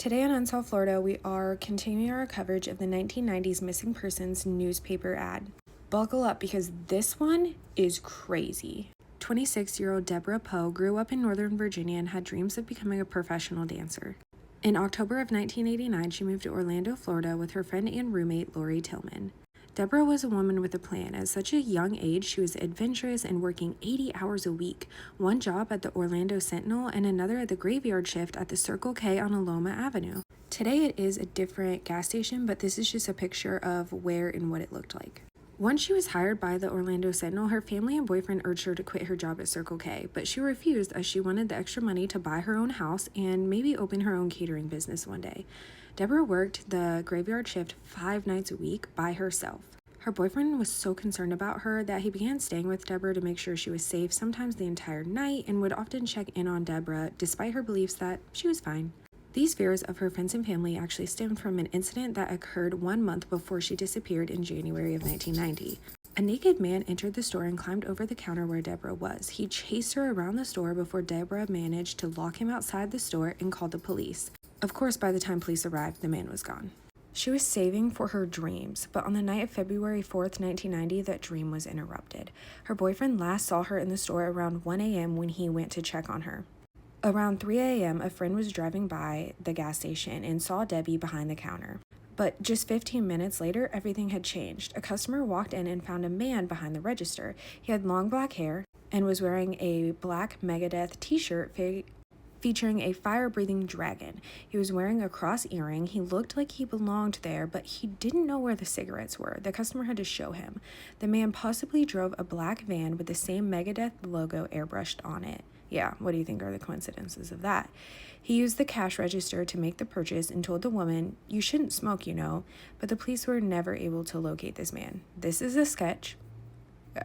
Today on Unsolved, Florida, we are continuing our coverage of the 1990s missing persons newspaper ad. Buckle up because this one is crazy. 26-year-old Deborah Poe grew up in Northern Virginia and had dreams of becoming a professional dancer. In October of 1989, she moved to Orlando, Florida with her friend and roommate Lori Tillman. Deborah was a woman with a plan. At such a young age, she was adventurous and working 80 hours a week, one job at the Orlando Sentinel and another at the graveyard shift at the Circle K on Aloma Avenue. Today it is a different gas station, but this is just a picture of where and what it looked like. Once she was hired by the Orlando Sentinel, her family and boyfriend urged her to quit her job at Circle K, but she refused as she wanted the extra money to buy her own house and maybe open her own catering business one day. Deborah worked the graveyard shift 5 nights a week by herself. Her boyfriend was so concerned about her that he began staying with Deborah to make sure she was safe, sometimes the entire night, and would often check in on Deborah despite her beliefs that she was fine. These fears of her friends and family actually stemmed from an incident that occurred 1 month before she disappeared in January of 1990. A naked man entered the store and climbed over the counter where Deborah was. He chased her around the store before Deborah managed to lock him outside the store and called the police. Of course, by the time police arrived, the man was gone. She was saving for her dreams, but on the night of February 4th, 1990, that dream was interrupted. Her boyfriend last saw her in the store around 1 a.m. when he went to check on her. Around 3 a.m., a friend was driving by the gas station and saw Debbie behind the counter. But just 15 minutes later, everything had changed. A customer walked in and found a man behind the register. He had long black hair and was wearing a black Megadeth t-shirt featuring a fire-breathing dragon. He was wearing a cross earring. He looked like he belonged there, but he didn't know where the cigarettes were. The customer had to show him. The man possibly drove a black van with the same Megadeth logo airbrushed on it. Yeah, what do you think are the coincidences of that? He used the cash register to make the purchase and told the woman, "You shouldn't smoke, you know," but the police were never able to locate this man. This is a sketch,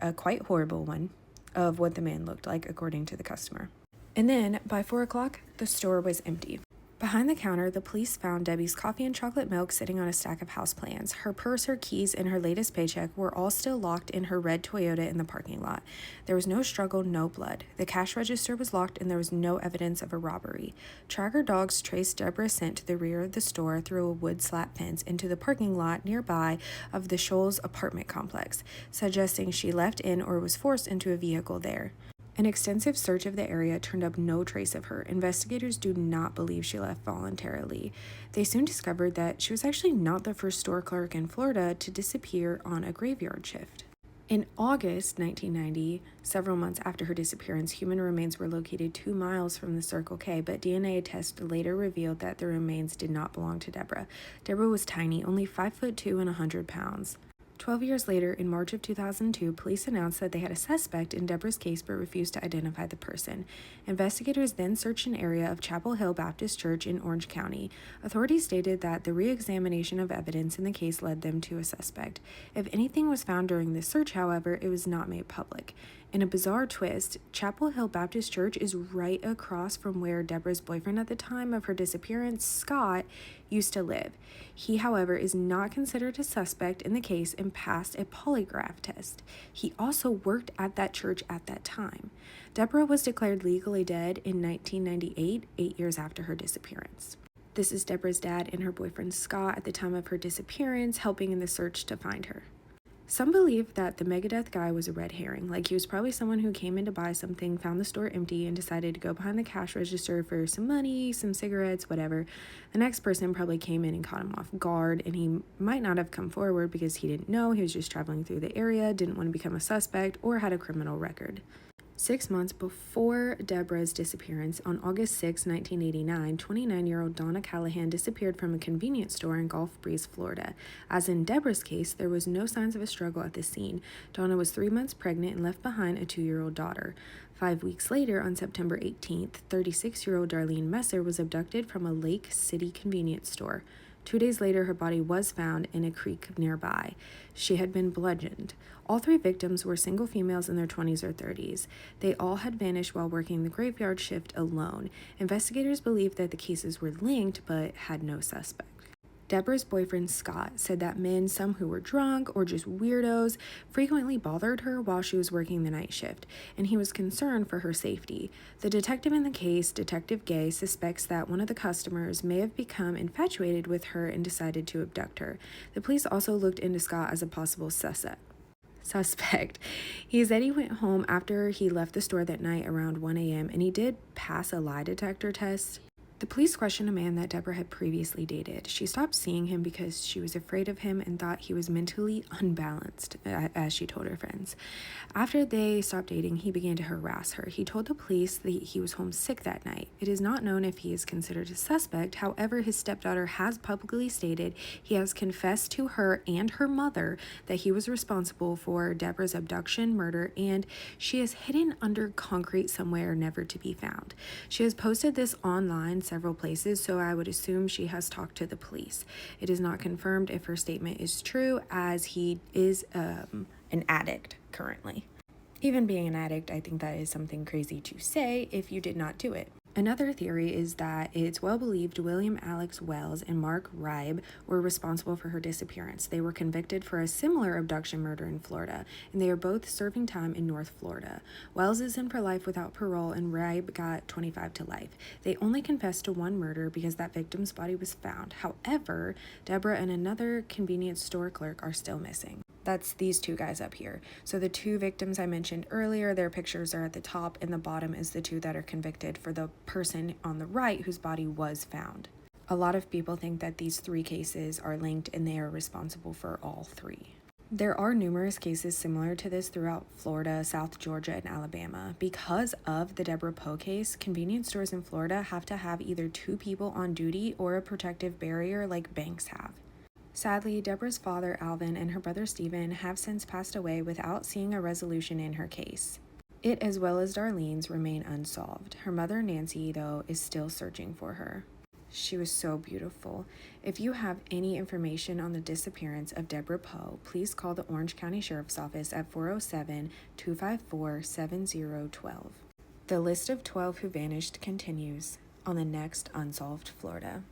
a quite horrible one, of what the man looked like according to the customer. And then, by 4 o'clock, the store was empty. Behind the counter, the police found Debbie's coffee and chocolate milk sitting on a stack of houseplants. Her purse, her keys, and her latest paycheck were all still locked in her red Toyota in the parking lot. There was no struggle, no blood. The cash register was locked, and there was no evidence of a robbery. Tracker dogs traced Deborah's scent to the rear of the store through a wood slat fence into the parking lot nearby of the Shoals apartment complex, suggesting she left in or was forced into a vehicle there. An extensive search of the area turned up no trace of her. Investigators do not believe she left voluntarily. They soon discovered that she was actually not the first store clerk in Florida to disappear on a graveyard shift. In August 1990, several months after her disappearance, human remains were located 2 miles from the Circle K, but DNA tests later revealed that the remains did not belong to Deborah. Deborah was tiny, only 5'2" and 100 pounds. 12 years later, in March of 2002, police announced that they had a suspect in Deborah's case but refused to identify the person. Investigators then searched an area of Chapel Hill Baptist Church in Orange County. Authorities stated that the re-examination of evidence in the case led them to a suspect. If anything was found during the search, however, it was not made public. In a bizarre twist, Chapel Hill Baptist Church is right across from where Deborah's boyfriend at the time of her disappearance, Scott, used to live. He, however, is not considered a suspect in the case and passed a polygraph test. He also worked at that church at that time. Deborah was declared legally dead in 1998, 8 years after her disappearance. This is Deborah's dad and her boyfriend Scott at the time of her disappearance, helping in the search to find her. Some believe that the Megadeth guy was a red herring, like he was probably someone who came in to buy something, found the store empty, and decided to go behind the cash register for some money, some cigarettes, whatever. The next person probably came in and caught him off guard, and he might not have come forward because he didn't know, he was just traveling through the area, didn't want to become a suspect, or had a criminal record. 6 months before Deborah's disappearance, on August 6, 1989, 29-year-old Donna Callahan disappeared from a convenience store in Gulf Breeze, Florida. As in Deborah's case, there was no signs of a struggle at the scene. Donna was 3 months pregnant and left behind a 2-year-old daughter. 5 weeks later, on September 18th, 36-year-old Darlene Messer was abducted from a Lake City convenience store. 2 days later, her body was found in a creek nearby. She had been bludgeoned. All 3 victims were single females in their 20s or 30s. They all had vanished while working the graveyard shift alone. Investigators believed that the cases were linked but had no suspect. Deborah's boyfriend Scott said that men, some who were drunk or just weirdos, frequently bothered her while she was working the night shift, and he was concerned for her safety. The detective in the case, Detective Gay, suspects that one of the customers may have become infatuated with her and decided to abduct her. The police also looked into Scott as a possible suspect. He said he went home after he left the store that night around 1 a.m. and he did pass a lie detector test. The police questioned a man that Deborah had previously dated. She stopped seeing him because she was afraid of him and thought he was mentally unbalanced, as she told her friends. After they stopped dating, he began to harass her. He told the police that he was homesick that night. It is not known if he is considered a suspect. However, his stepdaughter has publicly stated he has confessed to her and her mother that he was responsible for Deborah's abduction, murder, and she is hidden under concrete somewhere never to be found. She has posted this online several places, so I would assume she has talked to the police. It is not confirmed if her statement is true, as he is an addict currently. Even being an addict, I think that is something crazy to say if you did not do it. Another theory is that it's well believed William Alex Wells and Mark Ribe were responsible for her disappearance. They were convicted for a similar abduction murder in Florida, and they are both serving time in North Florida. Wells is in for life without parole, and Ribe got 25 to life. They only confessed to one murder because that victim's body was found. However, Deborah and another convenience store clerk are still missing. That's these two guys up here. So the two victims I mentioned earlier, their pictures are at the top, and the bottom is the two that are convicted for the person on the right whose body was found. A lot of people think that these three cases are linked and they are responsible for all three. There are numerous cases similar to this throughout Florida, South Georgia, and Alabama. Because of the Deborah Poe case, convenience stores in Florida have to have either two people on duty or a protective barrier like banks have. Sadly, Deborah's father, Alvin, and her brother, Stephen, have since passed away without seeing a resolution in her case. It, as well as Darlene's, remain unsolved. Her mother, Nancy, though, is still searching for her. She was so beautiful. If you have any information on the disappearance of Deborah Poe, please call the Orange County Sheriff's Office at 407-254-7012. The list of 12 who vanished continues on the next Unsolved Florida.